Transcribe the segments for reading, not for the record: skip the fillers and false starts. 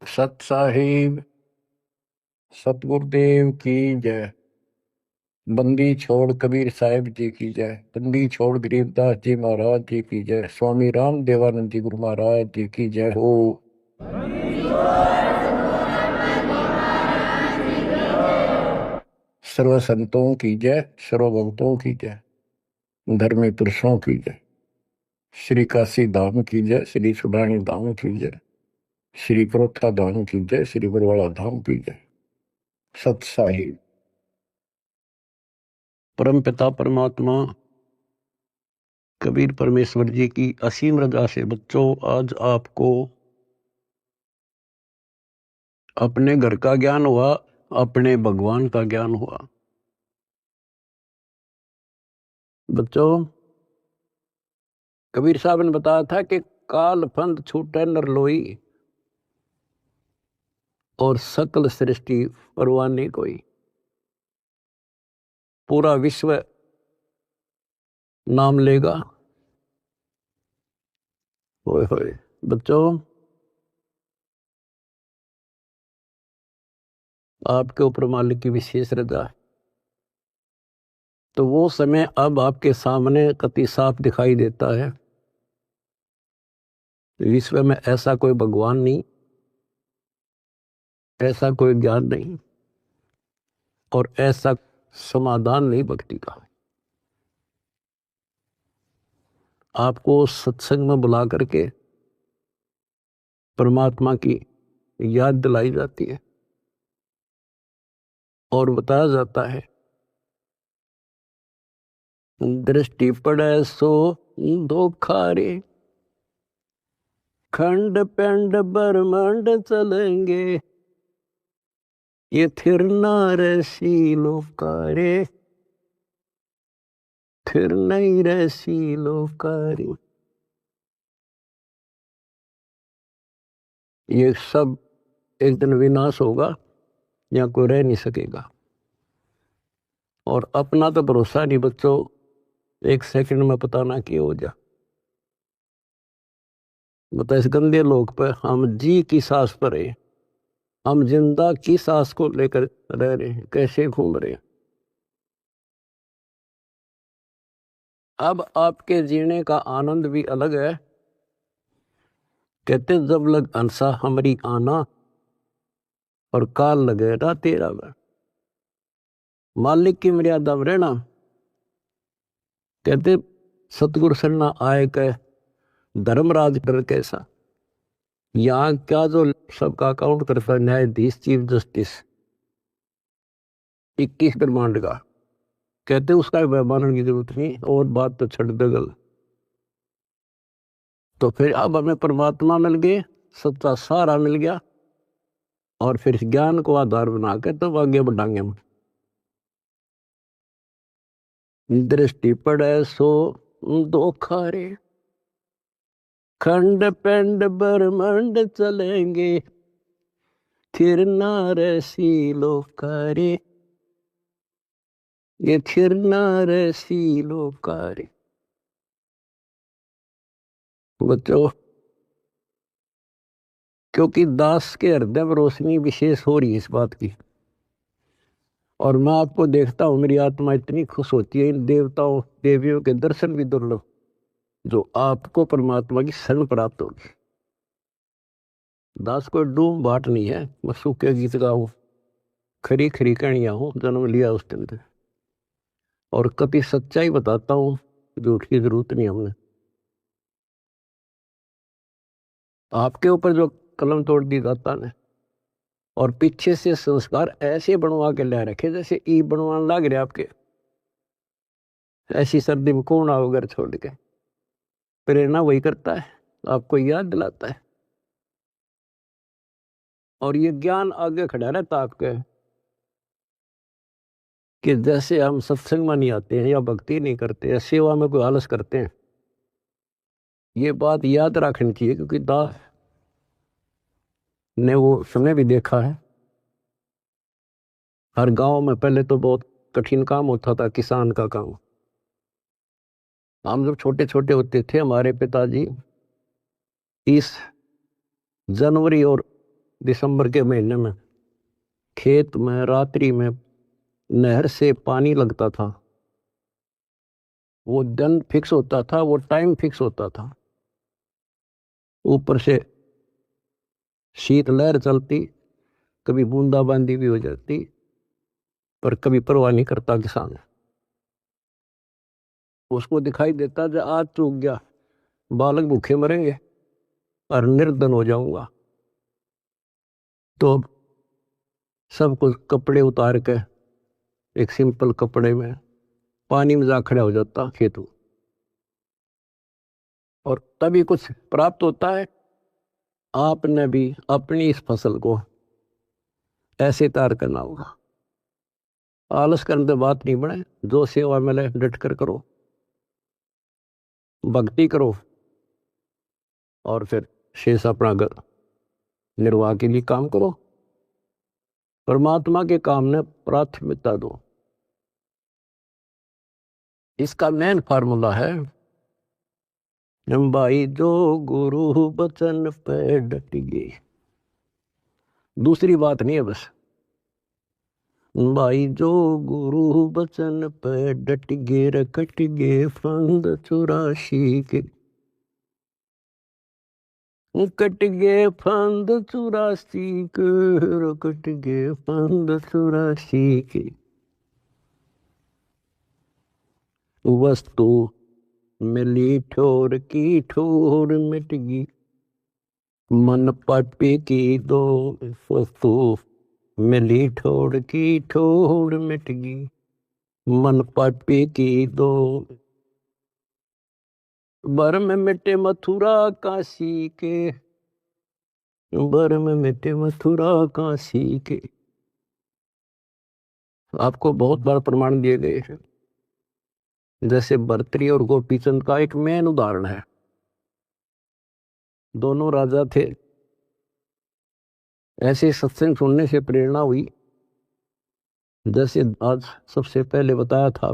सत साहिब सतगुरुदेव की जय। बंदी छोड़ कबीर साहिब जी की जय। बंदी छोड़ गरीबदास जी महाराज जी की जय। स्वामी राम देवानंद जी गुरु महाराज जी की जय हो। सर्व संतों की जय, सर्व भक्तों की जय, धर्मी पुरुषों की जय। श्री काशी धाम की जय, श्री सुडानी धाम की जय, श्री प्रोथा धाम की जय, श्री बरवाड़ा धाम की जय। सत साहिब। परम पिता परमात्मा कबीर परमेश्वर जी की असीम रजा से बच्चों आज आपको अपने घर का ज्ञान हुआ, अपने भगवान का ज्ञान हुआ। बच्चों, कबीर साहब ने बताया था कि काल फंद छूटे नर लोई और सकल सृष्टि परवाह नहीं कोई। पूरा विश्व नाम लेगा। होए होए बच्चों, आपके ऊपर मालिक की विशेष रजा है। तो वो समय अब आपके सामने कति साफ दिखाई देता है। विश्व में ऐसा कोई भगवान नहीं, ऐसा कोई ज्ञान नहीं और ऐसा समाधान नहीं भक्ति का। आपको सत्संग में बुला करके परमात्मा की याद दिलाई जाती है और बताया जाता है दृष्टि पड़े सो धोखा रे, खंड पेंड ब्रह्मांड चलेंगे, ये थिर नारसी लोकारे, थिर नहीं रसी लोकारे। ये सब एक दिन विनाश होगा, यहाँ कोई रह नहीं सकेगा। और अपना तो भरोसा नहीं बच्चों, एक सेकंड में पता ना क्या हो जा। बता इस गंदे लोक पर हम जी की सांस पर है, हम जिंदा की सांस को लेकर रह रहे हैं, कैसे घूम रहे हैं। अब आपके जीने का आनंद भी अलग है। कहते जब लग अंसा हमारी आना और काल लगे ना तेरा में, मालिक की मर्यादा में रहना। कहते सतगुरु सरना आए कह धर्मराज कर कैसा। यहाँ क्या जो सबका अकाउंट करता है न्यायाधीश चीफ जस्टिस 21 ब्रह्मांड का, कहते उसका मानने की जरूरत नहीं और बात तो छड़ दगल। तो फिर अब हमें परमात्मा मिल गए, सच्चा सारा मिल गया और फिर ज्ञान को आधार बना के तो आगे बढ़ाएंगे हम। दृष्टि पड़े सो धोखा रे, खंड पेंड ब्रह्मांड चलेंगे, थिर नारसी लोकारे, ये थिर नारसी लोकारे। बच्चों, क्योंकि दास के हृदय में रोशनी विशेष हो रही है इस बात की, और मैं आपको देखता हूं मेरी आत्मा इतनी खुश होती है इन देवताओं देवियों के दर्शन भी दुर्लभ जो आपको परमात्मा की शरण प्राप्त होगी। दास कोई डूम बाट नहीं है, मैं सूखे गीत गाऊं, खरी खरी कहानियां हूं, जन्म लिया उस दिन से और कभी सच्चाई बताता हूं, झूठ की जरूरत नहीं हमने। आपके ऊपर जो कलम तोड़ दी दाता ने और पीछे से संस्कार ऐसे बनवा के ले रखे जैसे ई बनवाने लग रहे आपके। ऐसी सर्दी में कौन आओ घर छोड़ के। प्रेरणा वही करता है, आपको याद दिलाता है और ये ज्ञान आगे खड़ा रहता आपके कि जैसे हम सत्संग में नहीं आते हैं या भक्ति नहीं करते या सेवा में कोई आलस करते हैं। ये बात याद रखनी चाहिए क्योंकि दास ने वो समय भी देखा है। हर गांव में पहले तो बहुत कठिन काम होता था, किसान का काम। हम जब छोटे छोटे होते थे, हमारे पिताजी 30 जनवरी और दिसंबर के महीने में खेत में रात्रि में नहर से पानी लगता था, वो दिन फिक्स होता था, वो टाइम फिक्स होता था, ऊपर से शीत लहर चलती, कभी बूंदाबांदी भी हो जाती, पर कभी परवाह नहीं करता किसान। उसको दिखाई देता जो आज चूक गया, बालक भूखे मरेंगे और निर्धन हो जाऊंगा। तो सब कुछ कपड़े उतार के एक सिंपल कपड़े में पानी में जा खड़ा हो जाता खेतों, और तभी कुछ प्राप्त होता है। आपने भी अपनी इस फसल को ऐसे तैयार करना होगा। आलस करने से बात नहीं बने, जो सेवा मिले डट कर करो, भक्ति करो, और फिर शेष अपना निर्वाह के लिए काम करो। परमात्मा के काम ने प्राथमिकता दो। इसका मेन फार्मूला है, भाई जो गुरु बचन पे डट गए, दूसरी बात नहीं है बस। भाई जो गुरु बचन पे डट गए, रकट गए फंद 84 के, कट गए फंद 84 के, रकट गए फंद 84 के। वस्तु मिली ठोर की ठोर मिट गई, मन पापी की दो। वस्तु मिली ठोर की ठोर मिट गई, मन पापी की दो। बर में मिटे मथुरा काशी के, बर में मिटे मथुरा काशी के। आपको बहुत बार प्रमाण दिए गए हैं, जैसे भर्तृहरि और गोपीचंद का एक मेन उदाहरण है। दोनों राजा थे। ऐसे सत्संग सुनने से प्रेरणा हुई, जैसे आज सबसे पहले बताया था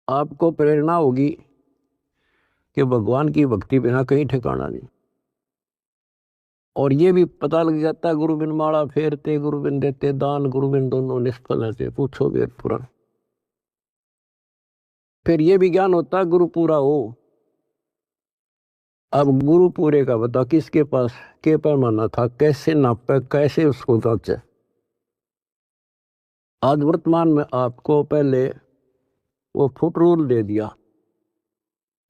आपको प्रेरणा होगी कि भगवान की भक्ति बिना कहीं ठिकाना नहीं। और ये भी पता लग जाता है, गुरु बिन माला फेरते, गुरु बिन देते दान, गुरु बिन दोनों निष्फल है, पूछो वेद पुराण। फिर ये भी ज्ञान होता है गुरु पूरा हो। अब गुरु पूरे का बता, किसके पास के पैमाना था, कैसे नापे, कैसे उसको जांचे। आज वर्तमान में आपको पहले वो फुट रूल दे दिया,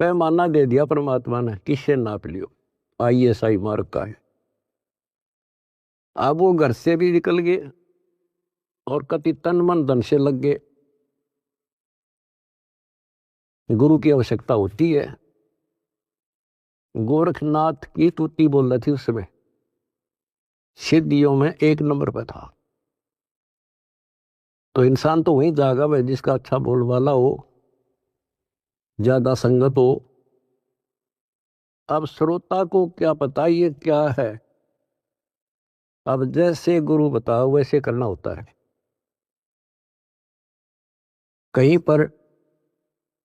पैमाना दे दिया परमात्मा ने, किससे नाप लियो, ISI मार्क का है। अब वो घर से भी निकल गए और कति तन मन धन से लग गए। गुरु की आवश्यकता होती है। गोरखनाथ की तुति बोल रही थी उस समय, सिद्धियों में 1 नंबर पर था। तो इंसान तो वहीं जागा भाई जिसका अच्छा बोल वाला हो, ज्यादा संगत हो। अब श्रोता को क्या पता ये क्या है, अब जैसे गुरु बताओ वैसे करना होता है। कहीं पर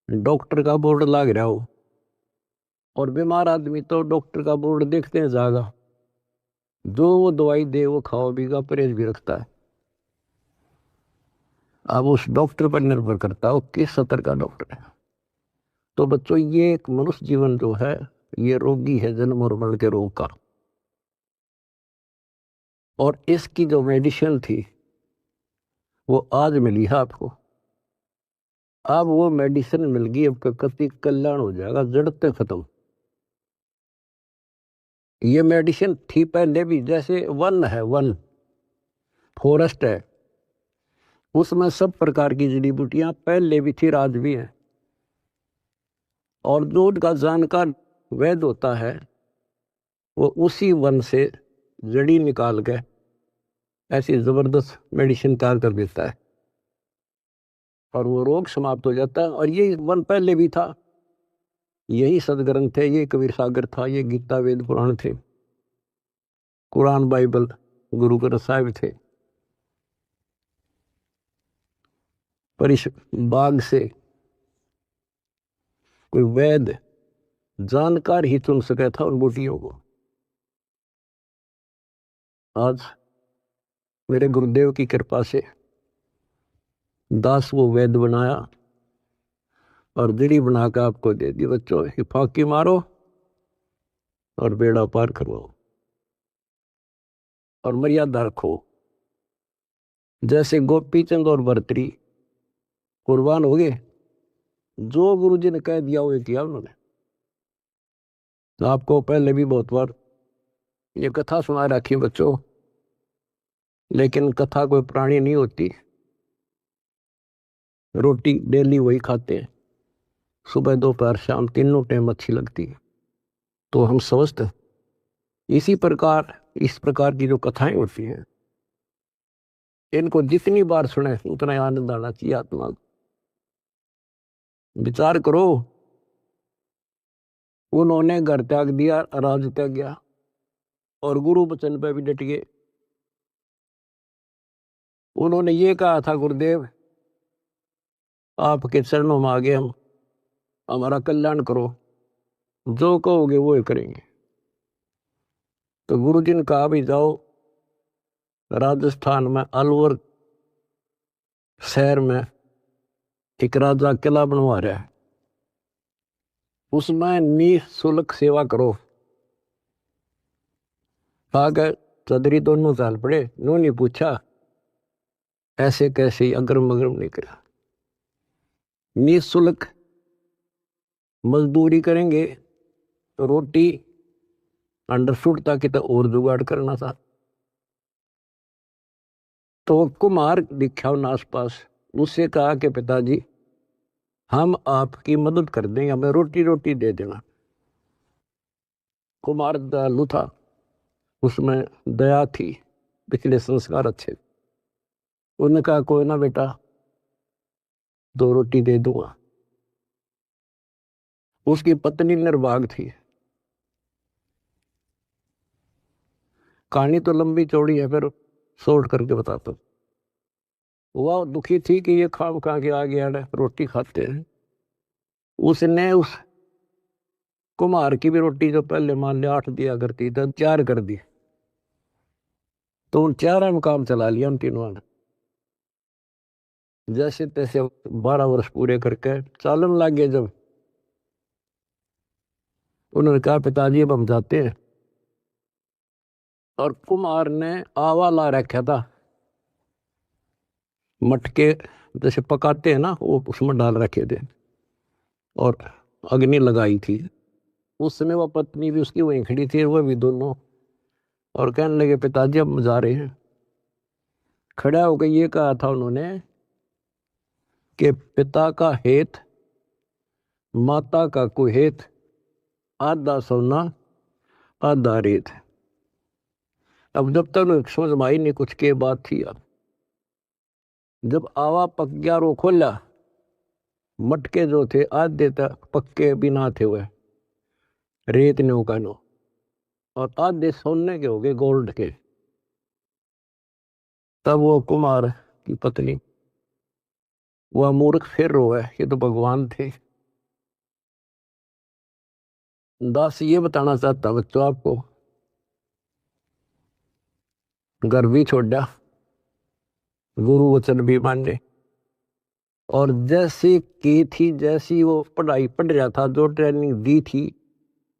डॉक्टर का बोर्ड लग रहा हो और बीमार आदमी तो डॉक्टर का बोर्ड देखते हैं जागा, जो वो दवाई दे वो खाओ बीगा, परहेज भी रखता है। अब उस डॉक्टर पर निर्भर करता है वो किस स्तर का डॉक्टर है। तो बच्चों, ये एक मनुष्य जीवन जो है ये रोगी है, जन्म और मरण के रोग का। और इसकी जो मेडिसिन थी वो आज मिली है आपको। अब वो मेडिसिन मिल गई, अब कति कल्याण हो जाएगा, जड़ते खत्म। ये मेडिसिन थी पहले भी, जैसे वन है, वन फॉरेस्ट है, उसमें सब प्रकार की जड़ी बूटियां पहले भी थी, आज भी है। और जो उनका जानकार वैद्य होता है वो उसी वन से जड़ी निकाल के ऐसी जबरदस्त मेडिसिन तैयार कर देता है और वो रोग समाप्त हो जाता है। और ये वन पहले भी था, यही सदग्रंथ थे, ये कबीर सागर था, ये गीता वेद पुराण थे, कुरान बाइबल गुरु ग्रंथ साहिब थे। पर इस बाग से कोई वैद्य जानकार ही चुन सका था उन बूटियों को। आज मेरे गुरुदेव की कृपा से दास वो वेद बनाया और दीड़ी बनाकर आपको दे दी। बच्चों ये फाकी मारो और बेड़ा पार करवाओ और मर्यादा रखो। जैसे गोपी चंद और भर्तरी कुर्बान हो गए, जो गुरु जी ने कह दिया वो किया उन्होंने। आपको पहले भी बहुत बार ये कथा सुना रखी है बच्चों, लेकिन कथा कोई प्राणी नहीं होती। रोटी डेली वही खाते हैं, सुबह दोपहर शाम तीनों टाइम अच्छी लगती है। तो हम समझते हैं इसी प्रकार इस प्रकार की जो कथाएं होती हैं, इनको जितनी बार सुने उतना आनंद आना चाहिए आत्मा को। विचार करो, उन्होंने घर त्याग दिया, राज त्याग गया और गुरु वचन पे भी डट गए। उन्होंने ये कहा था, गुरुदेव आपके चरणों में आगे हम, हमारा कल्याण करो, जो कहोगे वो ही करेंगे। तो गुरु जी ने कहा भी जाओ राजस्थान में अलवर शहर में एक राजा किला बनवा रहा है, उसमें निःशुल्क सेवा करो। आगे चौधरी दोनों साल पड़े, उन्होंने पूछा ऐसे कैसे, अगरम अगरम नहीं करा। निःशुल्क मजदूरी करेंगे तो रोटी अंडरस्टूड था कि तो और जुगाड़ करना था। तो कुम्हार दिखा उन आसपास, उससे कहा कि पिताजी हम आपकी मदद कर देंगे, हमें रोटी रोटी दे देना। कुम्हार दयालु था, उसमें दया थी, पिछले संस्कार अच्छे। उन्होंने कहा कोई ना बेटा, 2 रोटी दे दूंगा। उसकी पत्नी निर्भाग थी। कहानी तो लंबी चौड़ी है, फिर शॉर्ट करके बताता हूँ। वह दुखी थी कि ये खाम खा के आ गया रोटी खाते हैं। उसने उस कुम्हार की भी रोटी जो पहले मान लिया 8 दिया करती तो 4 कर दी। तो उन 4 में काम चला लिया उन तीनों ने। जैसे तैसे 12 वर्ष पूरे करके चालन लग गए। जब उन्होंने कहा पिताजी अब हम जाते हैं, और कुम्हार ने आवा ला रखा था, मटके जैसे पकाते हैं ना वो उसमें डाल रखे थे और अग्नि लगाई थी। उस समय वह पत्नी भी उसकी वहीं खड़ी थी, वह भी दोनों, और कहने लगे पिताजी अब हम जा रहे हैं। खड़ा होकर ये कहा था उन्होंने कि पिता का हेत माता का कुहेत, आधा सोना आधा रेत। अब जब तक समझ में आई नहीं कुछ के बात थी। अब जब आवा पक गया रो खोला, मटके जो थे आधे तक पक्के बिना थे हुए रेत ने उकानो, और आधे सोने के हो गए गोल्ड के। तब वो कुमार की पत्नी, वह मूर्ख फिर रोए, ये तो भगवान थे। दास ये बताना चाहता बच्चों आपको, घर भी छोड़ा, गुरु वचन भी माने, और जैसी की थी, जैसी वो पढ़ाई पढ़ रहा था, जो ट्रेनिंग दी थी,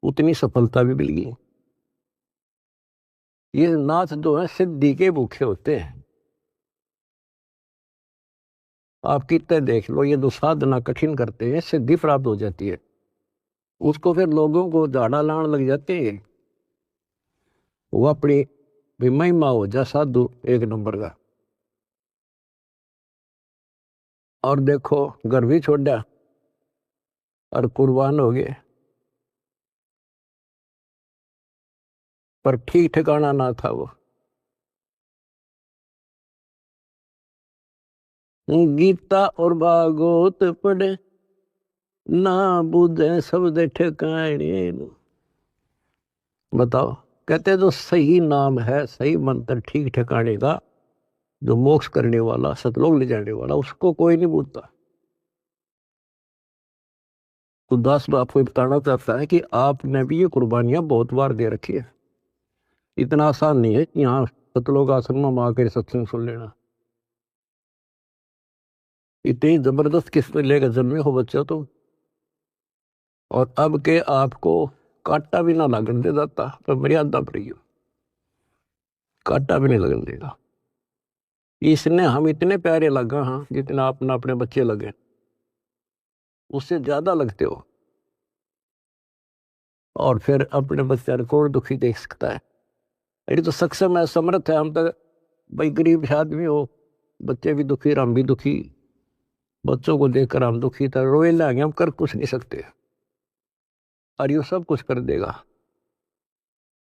उतनी सफलता भी मिल गई। ये नाथ जो है सिद्धि के भूखे होते हैं। आप कितने देख लो, ये जो साधना कठिन करते हैं सिद्धि प्राप्त हो जाती है, उसको फिर लोगों को झाड़ा लाने लग जाते हैं। वो अपनी भी महिमा हो जा साधु एक नंबर का। और देखो घर भी छोड़ा और कुर्बान हो गए, पर ठीक ठिकाना ना था वो। गीता और भागवत पढ़े ना बुझे शब्द ठिकाने। बताओ, कहते जो सही नाम है, सही मंत्र ठीक ठिकाने का, जो मोक्ष करने वाला, सतलोक ले जाने वाला, उसको कोई नहीं पूछता। तो दास आपको बताना चाहता है कि आपने भी ये कुर्बानियां बहुत बार दे रखी है। इतना आसान नहीं है कि यहाँ सतलोक आश्रम में आकर सत्संग सुन लेना। इतनी जबरदस्त किस्में लेकर जन्मे हो बच्चा तो, और अब के आपको कांटा भी ना लगन दे जाता तो मर्यादा पर ही हो, कांटा भी नहीं लगन देगा। इसने हम इतने प्यारे लगा, हाँ, जितना अपना अपने बच्चे लगे उससे ज्यादा लगते हो। और फिर अपने बच्चे को दुखी देख सकता है। ये तो सक्षम है, समर्थ है। हम तो भाई गरीब आदमी हो, बच्चे भी दुखी, हम भी दुखी, बच्चों को देखकर हम दुखी था, रोए लागे, हम कर कुछ नहीं सकते। और ये सब कुछ कर देगा,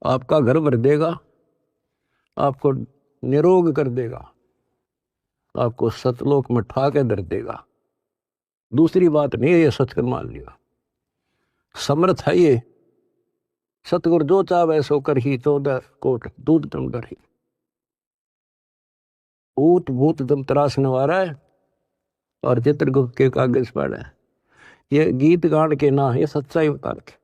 आपका घर भर देगा, आपको निरोग कर देगा, आपको सतलोक में ठा के धर देगा। दूसरी बात नहीं है, ये सच मान लिया, समर्थ है ये। सतगुरु जो चाहे सो कर ही, 14 कोट दूध तुम डर ही। ऊट भूत दम त्रास नवारा है और चित्रगुप्त के कागज पर है। ये गीत गान के ना, ये सच्चाई बता रखे।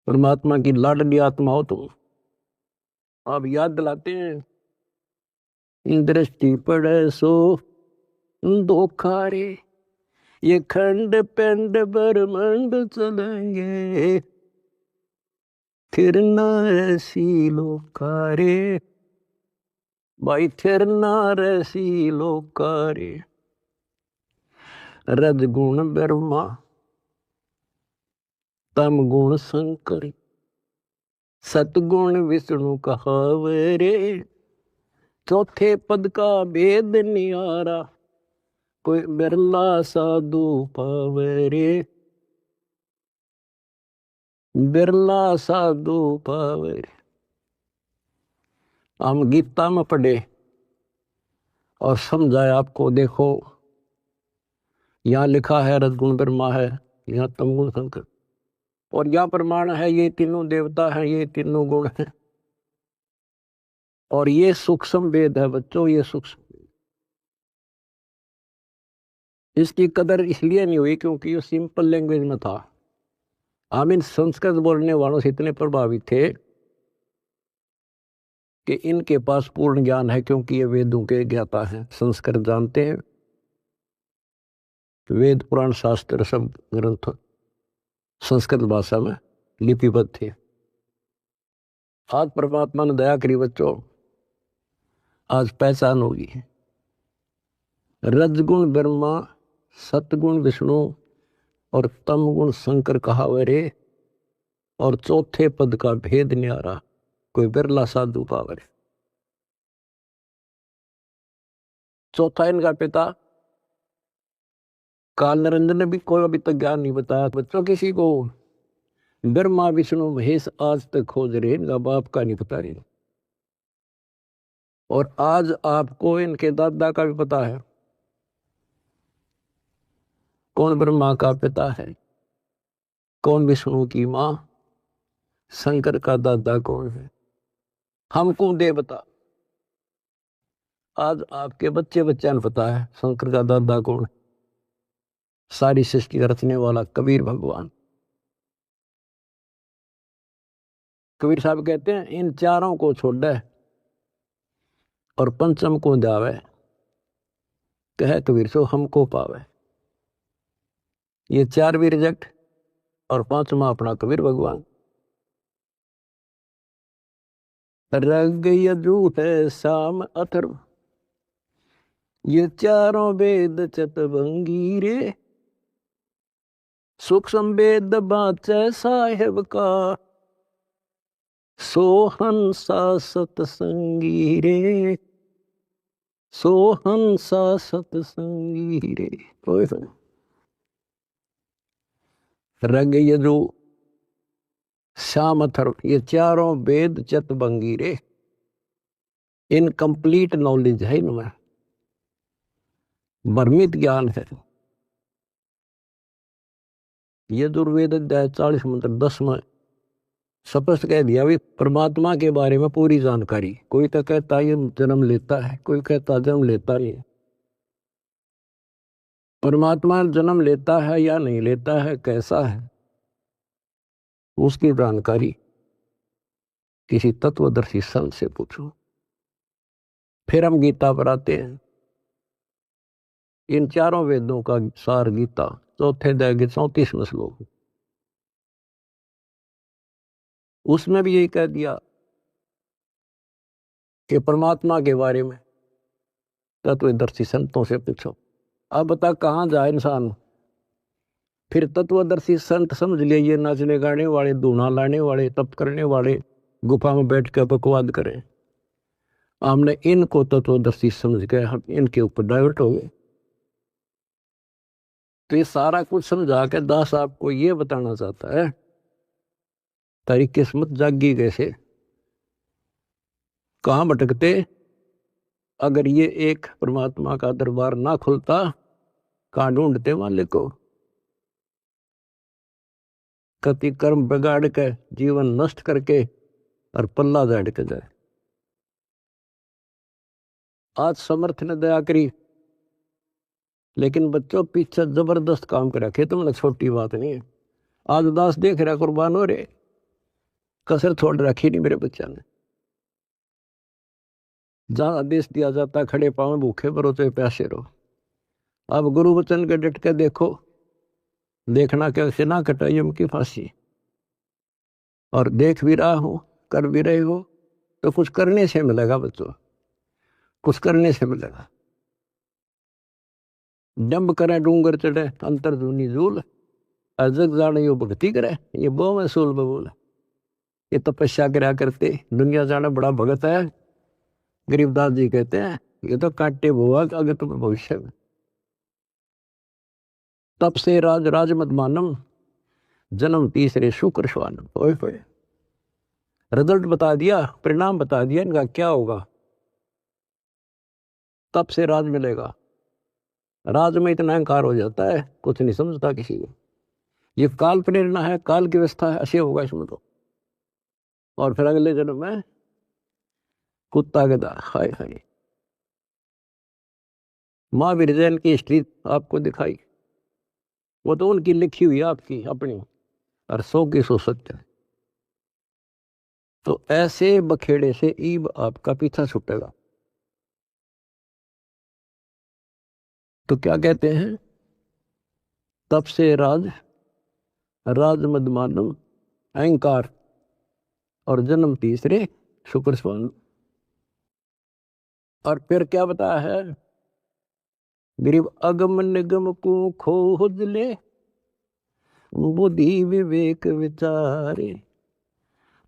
परमात्मा की लाडली आत्मा हो तुम। आप याद दिलाते हैं, दृष्टि पड़े सो धोखा रे, ये खंड पिंड ब्रह्मांड चलेंगे, फिर ना ऐसी लोकारे, भाई फिर ना ऐसी लोकारे। रज गुण ब्रह्मा, तम गुण शंकर, सतगुण विष्णु कहावरे, चौथे पद का भेद नियारा, कोई बिरला साधु पावरे, बिरला साधु पावरे। हम गीता में पढ़े और समझाए आपको। देखो यहाँ लिखा है रजगुण ब्रह्मा है, यहाँ तमगुण शंकर, और यहाँ प्रमाण है ये तीनों देवता हैं, ये तीनों गुण हैं। और ये सूक्ष्म वेद है बच्चों, ये सूक्ष्म। इसकी कदर इसलिए नहीं हुई क्योंकि ये सिंपल लैंग्वेज में था। हम इन संस्कृत बोलने वालों से इतने प्रभावित थे कि इनके पास पूर्ण ज्ञान है, क्योंकि ये वेदों के ज्ञाता हैं, संस्कृत जानते हैं। वेद पुराण शास्त्र सब ग्रंथ संस्कृत भाषा में लिपिबद्ध थे। आज परमात्मा ने दया करी बच्चों, आज पहचान होगी। रजगुण ब्रह्मा, सतगुण विष्णु और तमगुण शंकर कहावरे, और चौथे पद का भेद न्यारा, कोई बिरला साधु पावरे। चौथा इनका पिता काल निरंजन ने भी कोई अभी तक ज्ञान नहीं बताया बच्चों किसी को। ब्रह्मा विष्णु महेश आज तक खोज रहे, इनका बाप का नहीं पता रहे। और आज आपको इनके दादा का भी पता है, कौन ब्रह्मा का पिता है, कौन विष्णु की मां, शंकर का दादा कौन है, हमको दे बता। आज आपके बच्चे बच्चा ने पता है शंकर का दादा कौन है। सारी सृष्टि का रचने वाला कबीर भगवान। कबीर साहब कहते हैं इन चारों को छोड़े और पंचम को जावे, कहे कबीर सो हमको पावे। ये चार भी रिजेक्ट और पांचवा अपना कबीर भगवान। रग यजूठ शाम अथर्व, ये चारों वेद चतवंगी रे, सूक्ष्म वेद बाचे साहेब का, सोहंसा सतसंगी रे, सोहंसा सतसंगी रे। रग यजु श्याम अथर्व, ये चारों वेद चतवंगी रे। इनकम्प्लीट नॉलेज है इनमें, भ्रमित ज्ञान है। यजुर्वेद अध्याय 40 मंत्र 10 में स्पष्ट कह दिया भी परमात्मा के बारे में पूरी जानकारी। कोई तो कहता ये जन्म लेता है, कोई कहता जन्म लेता नहीं है। परमात्मा जन्म लेता है या नहीं लेता है, कैसा है, उसकी जानकारी किसी तत्वदर्शी संत से पूछो। फिर हम गीता पर आते हैं। इन चारों वेदों का सार गीता, चौथे अध्याय के 34वें श्लोक, उसमें भी यही कह दिया कि परमात्मा के बारे में तत्वदर्शी संतों से पूछो। अब बता कहाँ जाए इंसान। फिर तत्वदर्शी संत समझ लिए ये नाचने गाने वाले, धूना लाने वाले, तप करने वाले, गुफा में बैठ कर बकवाद करें। हमने इनको तत्वदर्शी समझ गए, हम इनके ऊपर डाइवर्ट हो गए। तो ये सारा कुछ समझा के दास आपको ये बताना चाहता है तारी किस्मत जागी कैसे, कहाँ भटकते। अगर ये एक परमात्मा का दरबार ना खुलता, कहाँ ढूंढते मालिक को। कति कर्म बिगाड़ के, जीवन नष्ट करके और पल्ला झाड़ के जाए। आज समर्थ ने दया करी, लेकिन बच्चों पीछे जबरदस्त काम कर रखे। तुमने छोटी बात नहीं है। आज दास देख रहा कुर्बान हो रहे, कसर छोड़ रखी नहीं मेरे बच्चा ने। जहां आदेश दिया जाता खड़े पांव भूखे भरो तो प्यासे रहो। अब गुरु वचन के डट के देखो, देखना कैसे ना कटाई उनकी फांसी। और देख भी रहा हूं, कर भी रहे हो, तो कुछ करने से मिलेगा बच्चों, कुछ करने से मिलेगा। डंब करे डूंगर चढ़े अंतर धुनी झूल, अजग जाने यो भक्ति करे ये बो में सूल बबूल। ये तपस्या करा करते दुनिया जाना बड़ा भगत है। गरीबदास जी कहते हैं ये तो काटे बुआ अगर तुम भविष्य में। तप से राज राज मत मानम, जन्म तीसरे शुक्र श्वानम। ओए होए, रिजल्ट बता दिया, परिणाम बता दिया इनका क्या होगा। तप से राज मिलेगा। राज में इतना अहंकार हो जाता है, कुछ नहीं समझता किसी को। ये काल प्रेरणा है, काल की व्यवस्था है, ऐसे होगा इसमें तो। और फिर अगले जन्म में कुत्ता गधा। हाय हाय। महावीर जैन की हिस्ट्री आपको दिखाई, वो तो उनकी लिखी हुई आपकी अपनी, और 100 की 100 सत्य है। तो ऐसे बखेड़े से ईब आपका पीछा छूटेगा। तो क्या कहते हैं, तप से राज राज मद मानव, अहंकार और जन्म तीसरे शुक्र स्वान। और फिर क्या बताया है, गरीब अगम निगम को खोज ले, बुद्धि विवेक विचारे,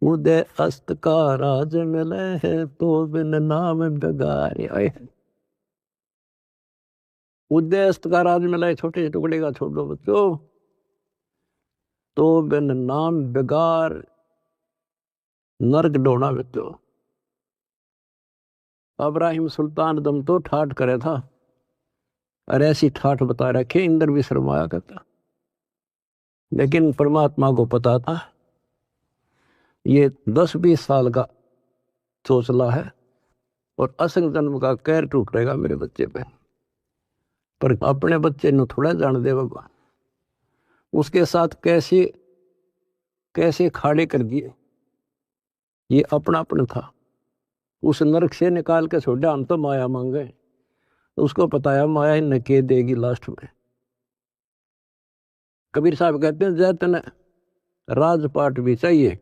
उदय अस्त का राज मिले है तो बिन नाम बेगारे। उदय अस्त का राज मिला है, छोटे टुकड़े का छोड़ दो बच्चों, तो बिन नाम बेगार नर्क डोना बच्चों। अब्राहिम सुल्तान दम तो ठाठ करे था, और ऐसी ठाठ बता रखे इंद्र भी शर्माया करता। लेकिन परमात्मा को पता था ये 10-20 साल का चोचला है और असंग जन्म का कहर टूटेगा मेरे बच्चे पे। पर अपने बच्चे ने थोड़ा जान दे भगवान, उसके साथ कैसे कैसे खाड़े कर दिए। ये अपना अपना था, उस नरक से निकाल के छोड़ा, हम तो माया मांगे। उसको पताया माया इन्हें के देगी लास्ट में। कबीर साहब कहते हैं जैतन राजपाट भी चाहिए,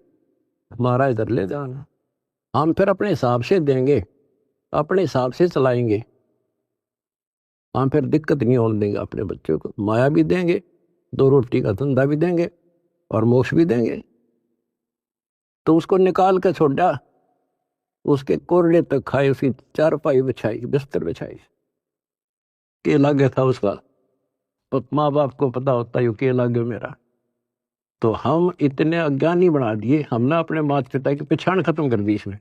हमारा इधर ले जाना। हम फिर अपने हिसाब से देंगे, अपने हिसाब से चलाएंगे। हम फिर दिक्कत नहीं होने देंगे अपने बच्चों को। माया भी देंगे, 2 रोटी का धंधा भी देंगे और मोक्ष भी देंगे। तो उसको निकाल के छोड़ा, उसके कोरडे तक खाए, उसकी चारपाई बिछाई, बिस्तर बिछाई। के लागे था उसका, माँ बाप को पता होता है के लागे मेरा। तो हम इतने अज्ञानी बना दिए, हमने अपने माता पिता की पहचान खत्म कर दी इसमें।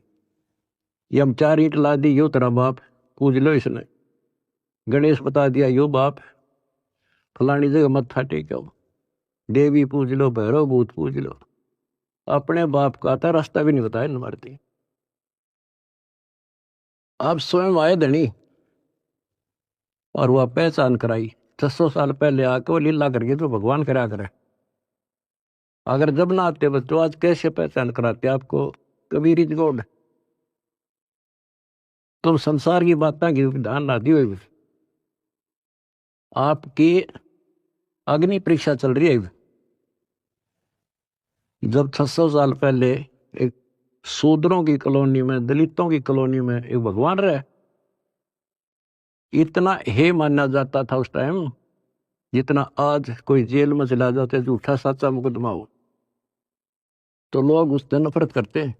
ये हम 4 ईंट ला दी, यो तेरा बाप, पूज लो इसने। गणेश बता दिया यो बाप, फलानी जगह मत्था टेको, देवी पूज लो, भैरव भूत पूज लो। अपने बाप का था रास्ता भी नहीं बताया न मारती। आप स्वयं आए धनी और वह पहचान कराई। 600 साल पहले आके वो लीला करके तो भगवान करा करे। अगर जब ना आते बच्चों, आज कैसे पहचान कराते आपको। Kabir is God. तुम संसार की बातें की ध्यान ना दियो। आपकी अग्नि परीक्षा चल रही है। जब 600 साल पहले एक शूद्रों की कॉलोनी में, दलितों की कॉलोनी में एक भगवान रहे, इतना हे माना जाता था उस टाइम जितना आज कोई जेल में चला जाते झूठा सच्चा मुकदमा हो तो लोग उससे नफरत करते हैं।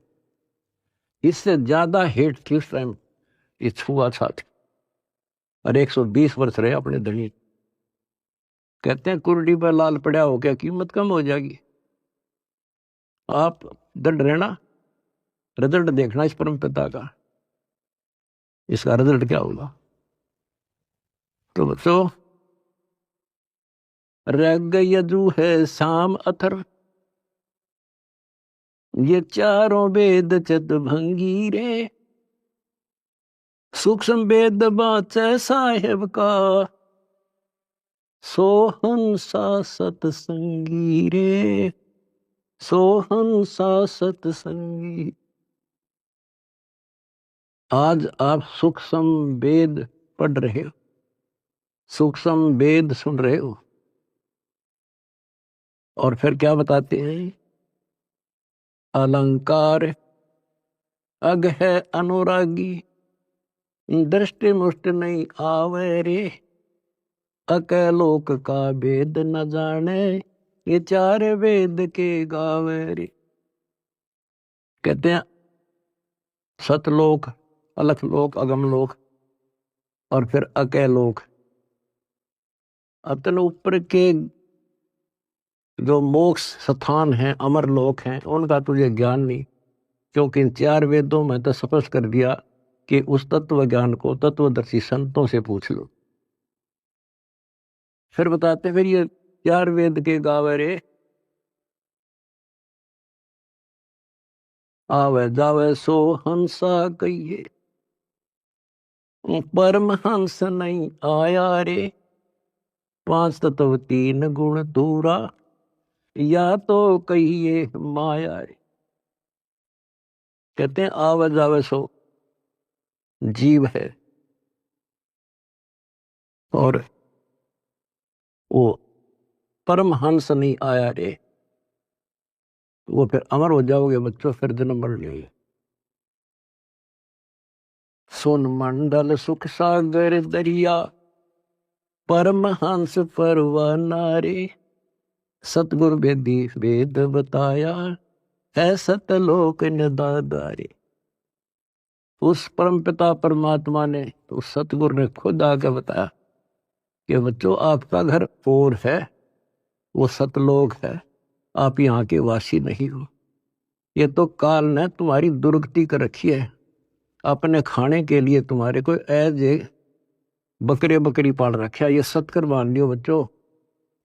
इससे ज्यादा हेट थी उस टाइम ये छुआछूत। और 120 वर्ष रहे अपने दलित। कहते हैं कुर्डी पर लाल पड़ा हो क्या कीमत कम हो जाएगी। आप दंड रहना, रिजल्ट देखना इस परम पिता का, इसका रिजल्ट क्या होगा। तो बच्चों, रग यजु है शाम अथर, ये चारों वेद चत भंगी रे, सूक्ष्म वेद बाचे साहेब का, सोहंसा सतसंगी रे, सोहंसा सतसंगी। आज आप सूक्ष्म वेद पढ़ रहे हो, सूक्ष्म वेद सुन रहे हो, और फिर क्या बताते हैं, अलंकार अग है अनुरागी, दृष्टि मुष्ट नहीं आवे रे, अकलोक का वेद न जाने, ये चार वेद के गावे रे। कहते हैं सतलोक, अलखलोक, अगमलोक और फिर अकलोक। अतन ऊपर के जो मोक्ष स्थान हैं, अमर लोक हैं, उनका तुझे ज्ञान नहीं, क्योंकि इन चार वेदों में तो स्पष्ट कर दिया कि उस तत्व ज्ञान को तत्वदर्शी संतों से पूछ लो। फिर बताते फिर ये चार वेद के गावे रे, आवे जावे सो हंसा कहिए, परम हंस नहीं आया रे, पांच तत्व तीन गुण दूरा, या तो कहिए माया रे। कहते हैं आवे जावे सो जीव है, और वो परमहंस नहीं आया रे, वो फिर अमर हो जाओगे बच्चों, फिर जन्म मर लेंगे। सुन मंडल सुख सागर दरिया, परमहंस परवाना रे, सतगुरु वेदी वेद बताया, है सतलोक निदादा रे। उस परम पिता परमात्मा ने, उस सतगुरु ने खुद आके बताया कि बच्चों आपका घर और है, वो सतलोक है, आप यहाँ के वासी नहीं हो। ये तो काल ने तुम्हारी दुर्गति कर रखी है, अपने खाने के लिए तुम्हारे को एज ए बकरे बकरी पाल रखा है। ये सत्कर मान लियो बच्चों,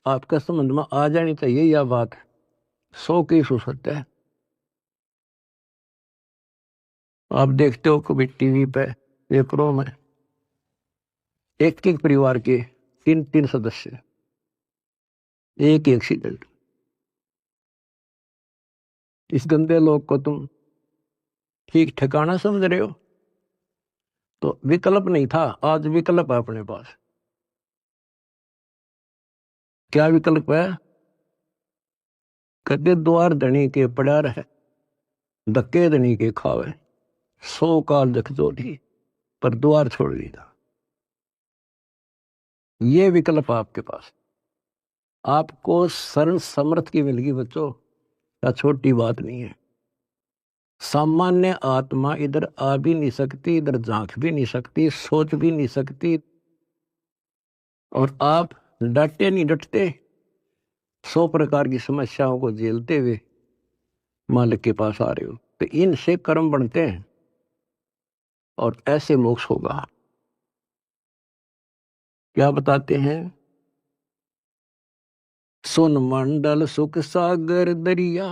आपका समझ में आ जानी चाहिए यह बात, 100 की सत्य है। आप देखते हो कभी टीवी पे पेपरों में एक एक परिवार के 3 3 सदस्य, एक एक्सीडेंट। इस गंदे लोग को तुम ठीक ठिकाना समझ रहे हो। तो विकल्प नहीं था, आज विकल्प है अपने पास। क्या विकल्प है, कदे द्वार धनी के पड़ा रहे, धक्के धनी के खावे, 100 काल जख जोड़ी, पर द्वार छोड़ दिया। ये विकल्प आपके पास, आपको शरण समर्थ की मिल गई बच्चों, क्या छोटी बात नहीं है। सामान्य आत्मा इधर आ भी नहीं सकती, इधर झांक भी नहीं सकती, सोच भी नहीं सकती, और आप डटे नहीं डटते, 100 प्रकार की समस्याओं को झेलते हुए मालिक के पास आ रहे हो। तो इनसे कर्म बनते हैं और ऐसे मोक्ष होगा। क्या बताते हैं, सुन मंडल सुख सागर दरिया,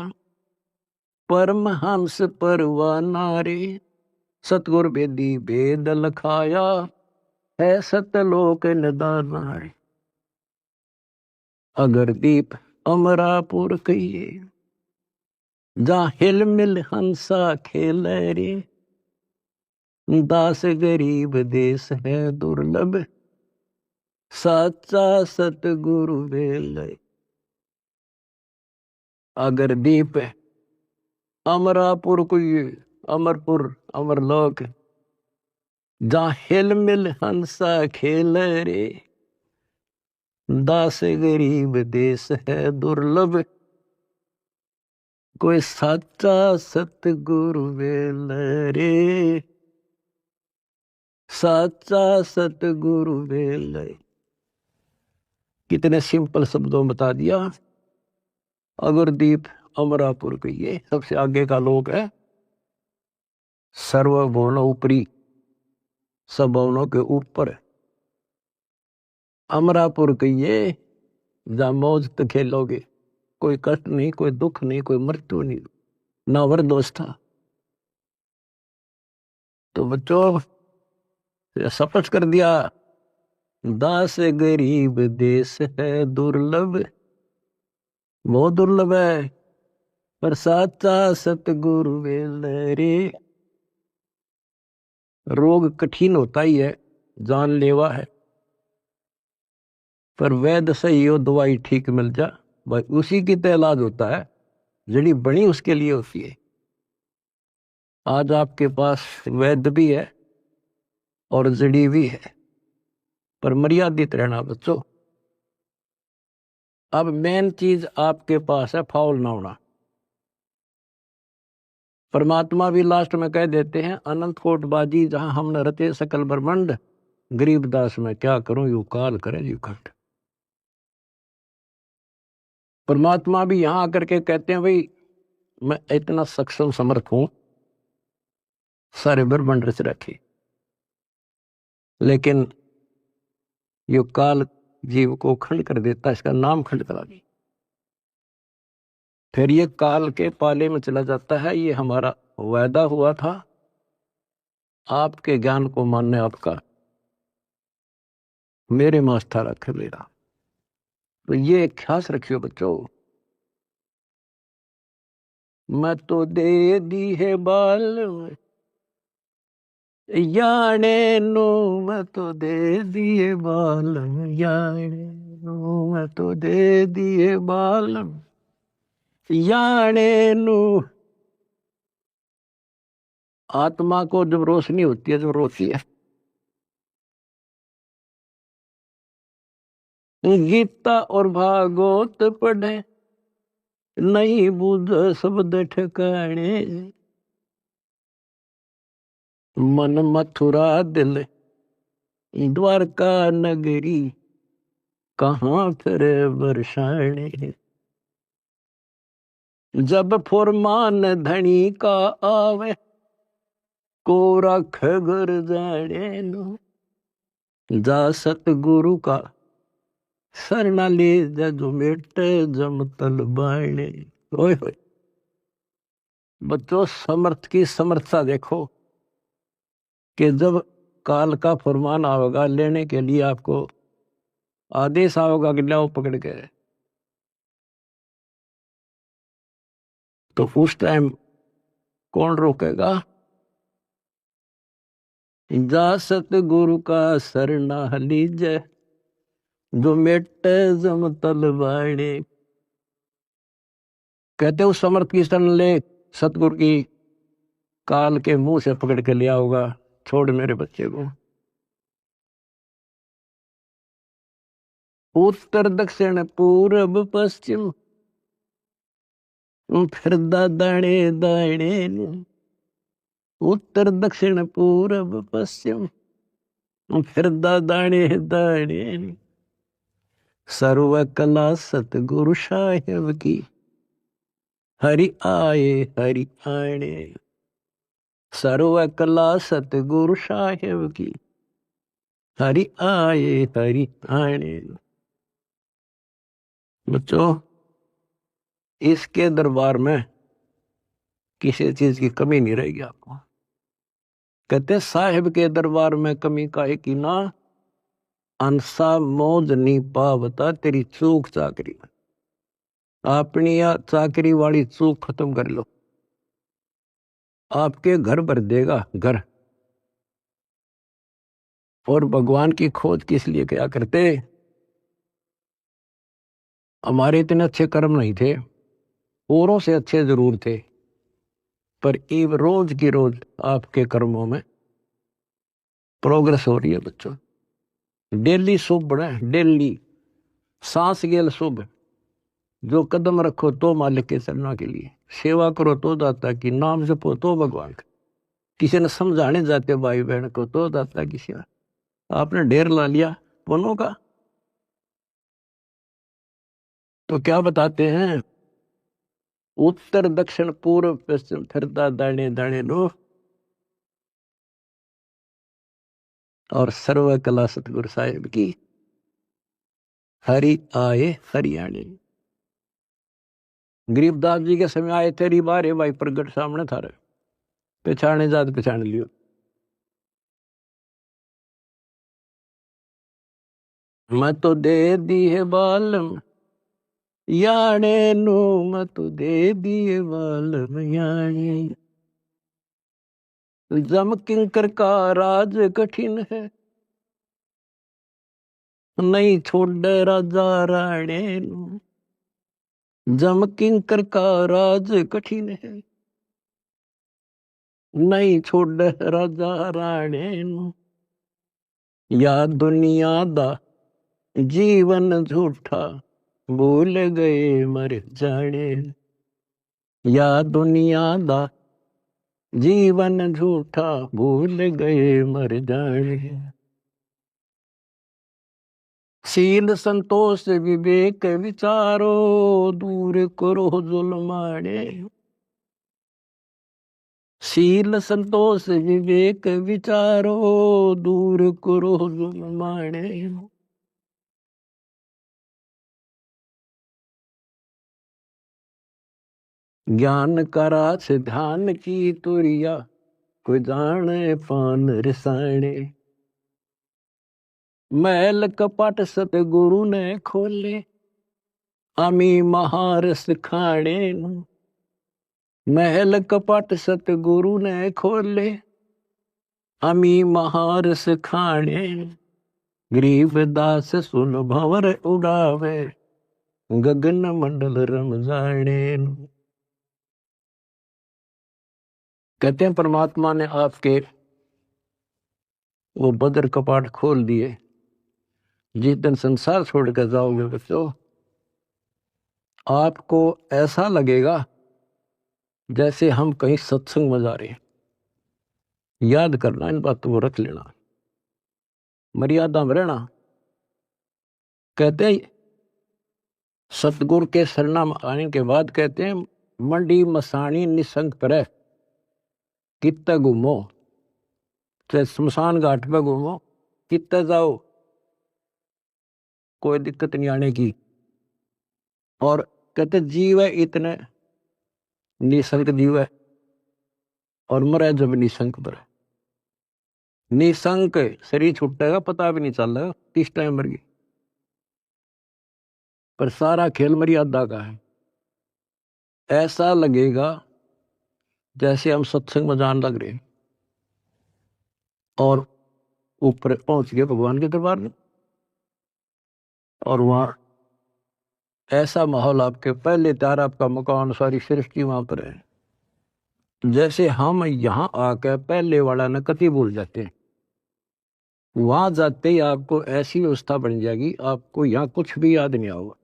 परमहंस परवाना रे, सतगुर वेदी वेद लखाया, है सतलोक निदाना रे। अगर दीप अमरापुर कहिए, जहाँ हिल मिल हंसा खेल रे, दास गरीब देश है दुर्लभ, साचा सतगुरु वेल। अगर दीप अमरापुर कोई अमरपुर अमरलोक, जहाँ हिल मिल हंसा खेल रे, दास गरीब देश है दुर्लभ, कोई साचा सतगुरु वेल रे, साचा सतगुरु वेल। कितने सिंपल शब्दों में बता दिया। अगरदीप अमरापुर के ये सबसे आगे का लोक है, सर्वभुवन ऊपरी, सब भवनों के ऊपर अमरापुर के ये, जहाँ मौज तो खेलोगे, कोई कष्ट नहीं, कोई दुख नहीं, कोई मृत्यु नहीं, ना वरदोष था। तो बच्चों शपथ कर दिया, दास गरीब देश है दुर्लभ, बहुत दुर्लभ है, पर साचा सतगुरु वेल रे। रोग कठिन होता ही है, जानलेवा है, पर वैद्य सही हो, दवाई ठीक मिल जा, भाई उसी की तो इलाज होता है, जड़ी बनी उसके लिए होती है। आज आपके पास वैद्य भी है और जड़ी भी है, पर मर्यादित रहना बच्चों। अब मेन चीज आपके पास है फाउल ना होना। परमात्मा भी लास्ट में कह देते हैं, अनंत कोट बाजी जहां हमने रचे सकल ब्रह्मांड, गरीबदास में क्या करूं यू काल करे यू खंड। परमात्मा भी यहां आकर के कहते हैं, भाई मैं इतना सक्षम समर्थ हूं, सारे ब्रह्मांड रच रखे, लेकिन यो काल जीव को खंड कर देता, इसका नाम खंड करा दी, फिर ये काल के पाले में चला जाता है। ये हमारा वायदा हुआ था, आपके ज्ञान को मानने आपका, मेरे में आस्था रखे मेरा। तो ये ख्यास रखियो बच्चों, मैं तो दे दी है बाल याने नो, मैं तो दे दिए बाल याने नो, मैं तो दे दिए बाल याने नो। आत्मा को जब रोशनी होती है, जब रोती है, गीता और भागवत पढ़े, नहीं बुझ शब्द ठिकाने, मन मथुरा दिल द्वारका नगरी, कहाँ फिर बरसाने। जब फुरमान धनी का आवे, को रख घर जाने नो, जा सतगुरु का सरना ले जा, जो मेटे जम तल बाणे। ओए होए बच्चों, समर्थ की समर्थता देखो, कि जब काल का फरमान आवेगा लेने के लिए, आपको आदेश आवेगा कि लाओ पकड़ के, तो उस टाइम कौन रोकेगा? जा सतगुरु का सरना लीजे, जो मेटे जम तल बाणे। कहते उस समर्थ की शरण ले, सतगुरु की काल के मुंह से पकड़ के लिया होगा, छोड़ मेरे बच्चे को। उत्तर दक्षिण पूर्व पश्चिम, फिर दाणे दाणे, उत्तर दक्षिण पूर्व पश्चिम, फिर दाणे दाणे। सर्व कला सतगुरु साहेब की, हरि आए हरि आने। सर्व कला सतगुरु साहेब की, हरि आए हरि आने। बच्चों, इसके दरबार में किसी चीज की कमी नहीं रहेगी आपको। कहते साहिब के दरबार में कमी काहे की ना, अंसा मौज नहीं पावता तेरी चूक चाकरी में। अपनी या चाकरी वाली चूक खत्म कर लो, आपके घर भर देगा घर। और भगवान की खोज किस लिए क्या करते? हमारे इतने अच्छे कर्म नहीं थे, औरों से अच्छे जरूर थे, पर ये रोज की रोज आपके कर्मों में प्रोग्रेस हो रही है बच्चों। डेली शुभ बढ़े, डेली सांस गेल शुभ। जो कदम रखो तो मालिक के चरणों के लिए, सेवा करो तो दाता की, नाम जपो तो भगवान का, किसी ने समझाने जाते भाई बहन को तो दाता की सेवा। आपने ढेर ला लिया पुण्यों का, तो क्या बताते हैं? उत्तर दक्षिण पूर्व पश्चिम फिरता दाने दाने लो, और सर्व कला सतगुरु साहिब की, हरि आए हरियाणे। गरीबदास जी के समय आए तेरी बारे भाई प्रगट सामने था, पहचाने जात पहचान लियो। मैं तो दे दी है बालम याने नो, मैं तो दे दिए बालम याने। जम किंकर का राज कठिन है, नहीं छोड़ राजा राणे नु। जम किंकर का राज कठिन है, नहीं छोड़ राजा राणे नु। या दुनिया दा जीवन झूठा, भूल गए मर जाने। या दुनिया दा जीवन झूठा, भूल गए मर जाने। शील संतोष विवेक विचारो, दूर करो जुल्माने। शील संतोष विवेक विचारो, दूर करो जुल्माने। ज्ञान करा से ध्यान की तुरिया, कोई जाने पान रसाने। महल कपट सतगुरु ने खोले, अमी महारस खाने। महल कपट सतगुरु ने खोले, अमी महारस खाने। गरीब दास सुन भंवर उड़ावे, गगन मंडल रम जाने। कहते हैं परमात्मा ने आपके वो बदर कपाट खोल दिए। जिस दिन संसार छोड़कर जाओगे बच्चों, आपको ऐसा लगेगा जैसे हम कहीं सत्संग में जा रहे हैं। याद करना, इन बातों को रख लेना, मर्यादा में रहना। कहते हैं सतगुरु के शरणा में आने के बाद कहते हैं, मंडी मसानी निसंग पर कित्ते घूमो, चाहे शमशान घाट पे घूमो, कित्ते जाओ, कोई दिक्कत नहीं आने की। और कहते जीव है इतने निसंग जीव है, और मरे जब निसंग पर। निसंक शरीर छूटेगा, पता भी नहीं चलेगा किस टाइम मर गई, पर सारा खेल मर्यादा का है। ऐसा लगेगा जैसे हम सत्संग में जान लग रहे हैं, और ऊपर पहुंच गए भगवान के दरबार में, और वहां ऐसा माहौल, आपके पहले त्यार आपका मकान, सारी सृष्टि वहां पर है। जैसे हम यहाँ आकर पहले वाला न कति भूल जाते हैं, वहां जाते ही आपको ऐसी व्यवस्था बन जाएगी, आपको यहाँ कुछ भी याद नहीं होगा।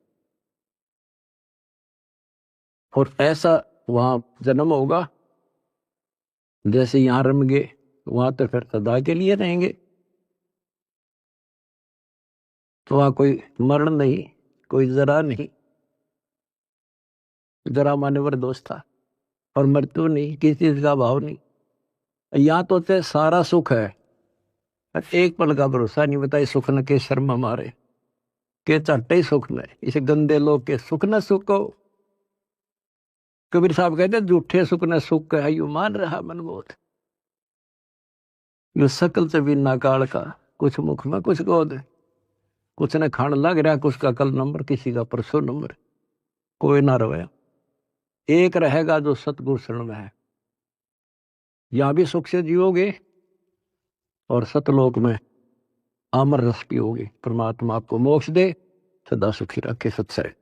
और ऐसा वहां जन्म होगा जैसे यहाँ रम गए, वहां तो फिर सदा के लिए रहेंगे। तो वहां कोई मरण नहीं, कोई जरा नहीं। जरा मानवर दोष था, और मृत्यु नहीं, किसी चीज का भाव नहीं। यहाँ तो सारा सुख है, एक पल का भरोसा नहीं। बताइए सुख न के शर्म हमारे, के चट्टे ही सुख न, इस गंदे लोग के सुख न सुखो। कबीर साहब कहते झूठे सुख न सुख है, यू मान रहा मन बोध। यू सकल से बिना काल का, कुछ मुख में कुछ गोद। कुछ ने खान लग रहा, कुछ का कल नंबर, किसी का परसों नंबर। कोई ना रहे, एक रहेगा जो सतगुरु शरण में है। यहां भी सुख से जियोगे और सतलोक में अमर रस पियोगे। परमात्मा आपको मोक्ष दे, सदा सुखी रखे। सत्सय।